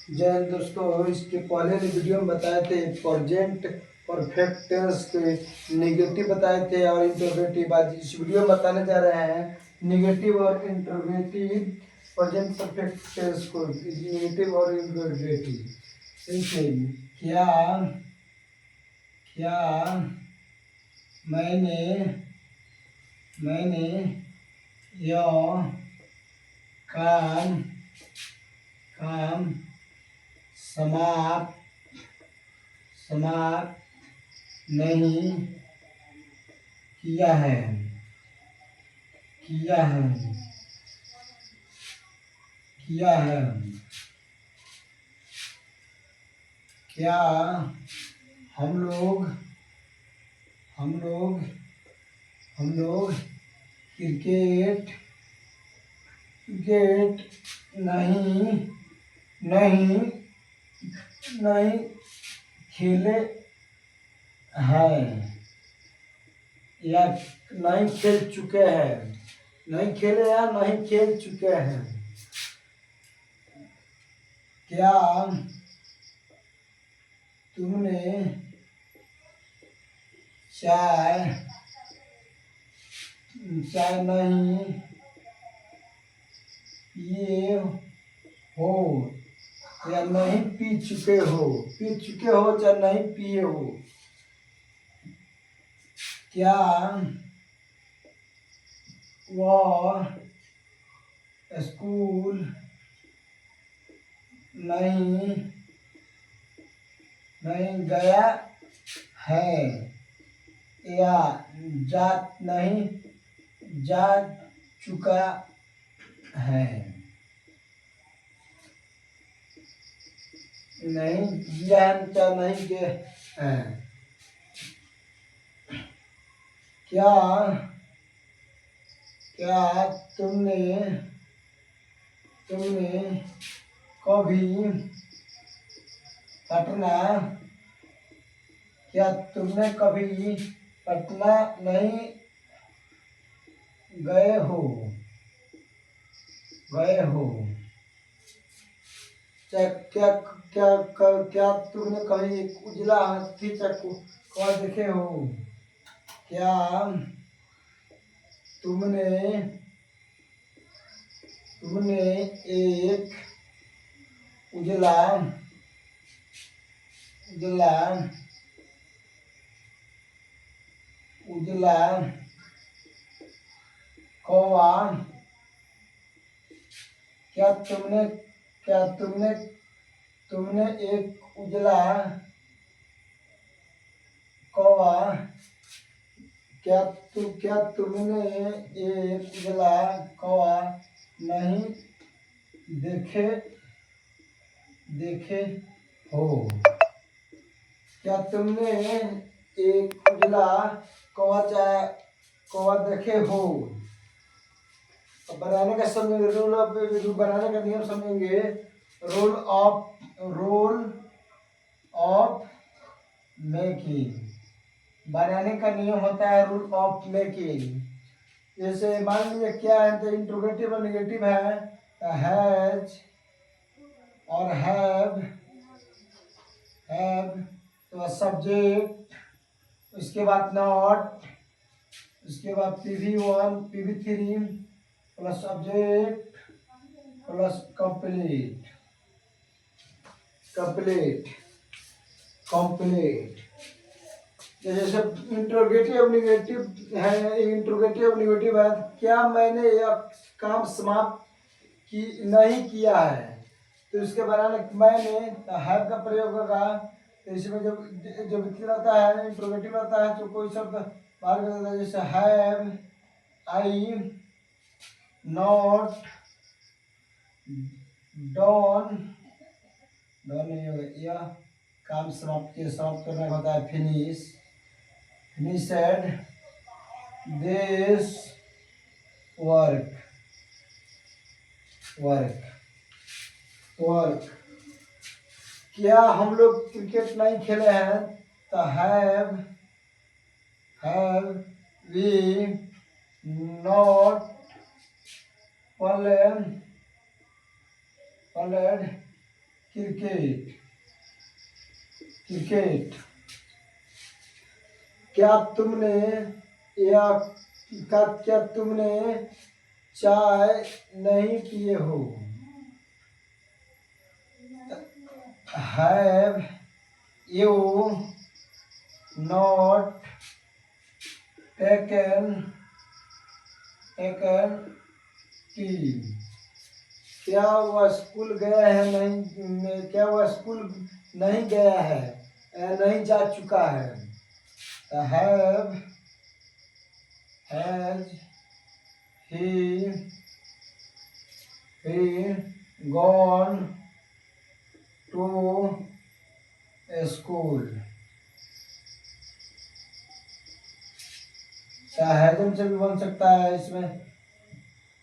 जय हिंद दोस्तों। इसके पहले वीडियो में बताए थे प्रेजेंट परफेक्ट टेंस के नेगेटिव बताए थे और इंटरोगेटिव। आज इस वीडियो में बताने जा रहे हैं नेगेटिव और इंटरोगेटिव प्रेजेंट परफेक्ट टेंस को, नेगेटिव और इंटरोगेटिव। देखिए, क्या क्या मैंने मैंने यह काम काम समाप्त नहीं किया है किया है किया है क्या हम लोग क्रिकेट क्रिकेट नहीं नहीं नहीं खेले हैं या नहीं खेल चुके हैं। नहीं खेले या नहीं खेल चुके हैं। क्या तुमने चाय चाय नहीं पिए हो या नहीं पी चुके हो या नहीं पिए हो। क्या वह स्कूल नहीं गया है या नहीं जा चुका है। नहीं किया या नहीं गए हैं। क्या तुमने कभी पटना नहीं गए हो क्या क्या क्या क्या तुमने कभी उजला हाथी चक्कू कौन देखे हो। क्या तुमने एक उजला कौवा क्या तुमने एक उजला कौवा क्या तुमने एक उजला कौवा नहीं देखे हो। क्या तुमने एक उजला कौवा देखे हो। तो बनाने का समय बनाने का नियम समझेंगे। Role of making. बनाने का नियम होता है रूल ऑफ मेकिंग। जैसे मान लीजिए क्या है, तो इंट्रोगेटिव और नेगेटिव है। हैज और हैव तो सब्जेक्ट, उसके बाद नॉट, उसके बाद PV1 PV3 plus subject plus complete. जैसे इंट्रोगेटिव नेगेटिव है। क्या मैंने यह काम समाप्त नहीं किया है, तो इसके बनाने मैंने हैव का प्रयोग होगा। तो इसमें जब रहता है इंट्रोगेटिव रहता है तो कोई शब्द बाहर कर देता है। जैसे हैव आई नॉट डॉन नहीं होगा। यह काम समाप्त करना होता है फिनिशेड दिस वर्क। क्या हम लोग क्रिकेट नहीं खेले हैं, तो have we not played cricket cricket. क्या तुमने क्या तुमने चाय नहीं पिए हो? Have you not taken tea? क्या वह स्कूल गया है नहीं? क्या वह स्कूल नहीं गया है, नहीं जा चुका है? Has he gone to school? क्या हैजन से भी बन सकता है इसमें,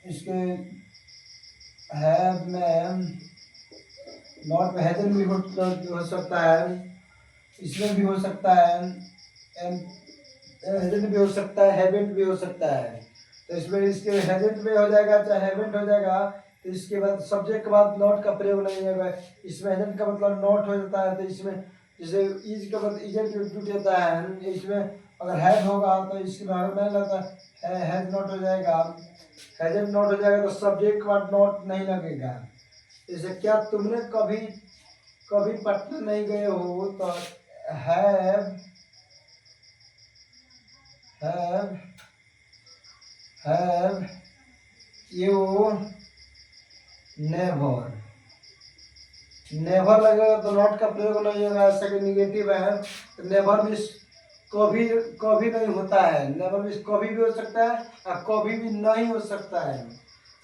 इसके हैव में नॉट में हैजन भी हो सकता है, इसमें भी हो सकता है, हैजन भी हो सकता है, हैवेंट भी हो सकता है। तो इसमें इसके हैवेंट में हो जाएगा चाहे हैवेंट हो जाएगा, तो इसके बाद सब्जेक्ट के बाद नॉट का प्रयोग नहीं होगा। इसमें हैजन का मतलब नॉट हो जाता है, तो इसमें जैसे इज का मतलब इजेंट टूट जाता है। इसमें अगर हैव होगा तो इसके बाद नहीं लगता हैज नॉट हो जाएगा, हैजन नॉट हो जाएगा, तो सब्जेक्ट के बाद नॉट नहीं लगेगा। जैसे क्या तुमने कभी कभी पटना नहीं गए हो, तो हैव यू नेवर लगेगा तो नॉट का प्रयोग नहीं होगा, ऐसा कि निगेटिव है। तो नेवर भी कभी कभी नहीं होता है, नेवर भी कभी भी हो सकता है और कभी भी नहीं हो सकता है।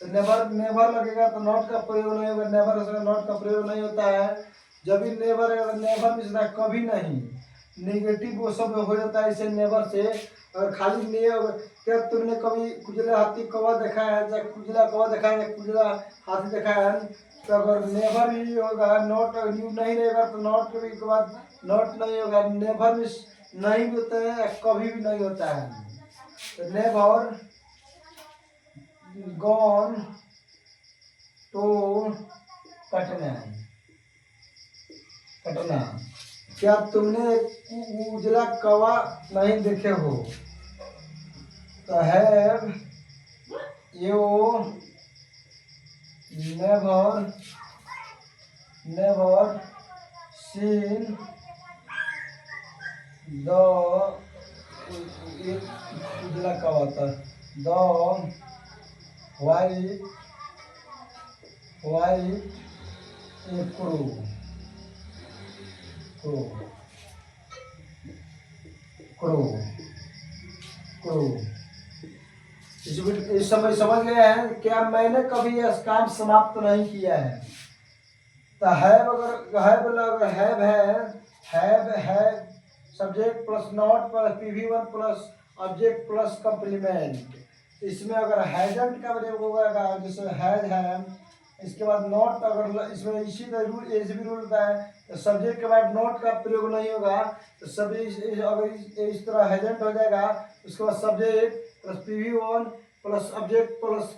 तो नेवर लगेगा तो नॉट का प्रयोग नहीं होगा, नेवर से नॉट का प्रयोग नहीं होता है। जब भी नेवर भी से कभी नहीं, निगेटिव वो सब हो जाता है इसे नेवर से। और खाली क्या तुमने कभी कुजला हाथी कौवा देखा है, चाहे कुजला कौवा देखा है, कुजला हाथी देखा है? तो अगर नेवर ही होगा, नॉट यू नहीं रहेगा तो नॉट के बाद नॉट नहीं होगा। नेवर भी नहीं होता है, कभी भी नहीं होता है। तो नेवर गॉन टू पटना। क्या तुमने उजला कौवा नहीं देखे हो? तो have you never seen the उजला कौवा, था the white crow crow crow crow. इस समय समझ गए हैं? क्या मैंने कभी यह काम समाप्त नहीं किया है? तो हैव अगर हैव है subject plus not plus PV1 plus object plus complement. इसमें अगर हैजंट का प्रयोग होगा, जैसे हैज है, इसके बाद नॉट, अगर इसमें इसी तरह रूल ऐसे भी रूल होता है, तो सब्जेक्ट के बाद नॉट का प्रयोग नहीं होगा। तो सभी अगर इस तरह हैजेंट हो जाएगा, उसके बाद subject plus PV1 plus object plus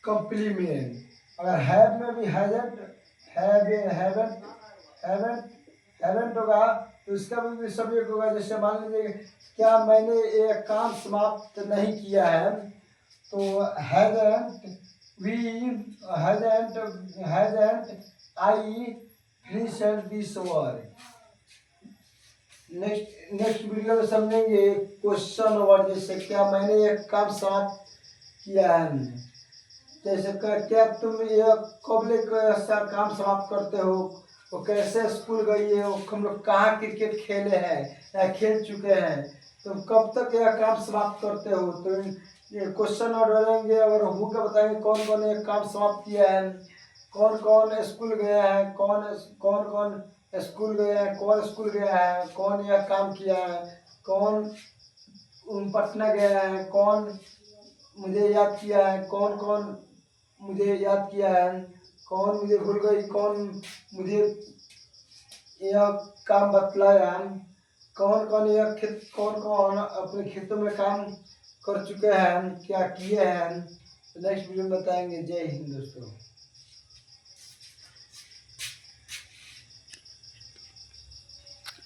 complement. अगर हैव में भी हैवेंट होगा, तो इसका भी सब्जेक्ट होगा। जैसे मान लीजिए क्या मैंने ये काम समाप्त नहीं किया है, तो hasn't I finished this work? Next video में समझेंगे क्वेश्चन वर्ड, जैसे क्या मैंने ये काम समाप्त किया है। जैसे क्या तुम ये कब काम समाप्त करते हो, वो कैसे स्कूल गई है, वो हम लोग कहाँ क्रिकेट खेले हैं या खेल चुके हैं, तुम कब तक यह काम समाप्त करते हो। तो ये क्वेश्चन और रहेंगे, और हम का बताएंगे कौन कौन ये काम समाप्त किया है, कौन कौन स्कूल गया है, कौन स्कूल गया है, कौन स्कूल गया है, कौन यह काम किया है, कौन पटना गया है, कौन मुझे याद किया है, कौन मुझे याद किया है, कौन मुझे भूल गई, कौन मुझे यह काम बतलाया, कौन अपने खेतों में काम कर चुके हैं, क्या किए हैं। नेक्स्ट वीडियो में बताएंगे। जय हिंद दोस्तों।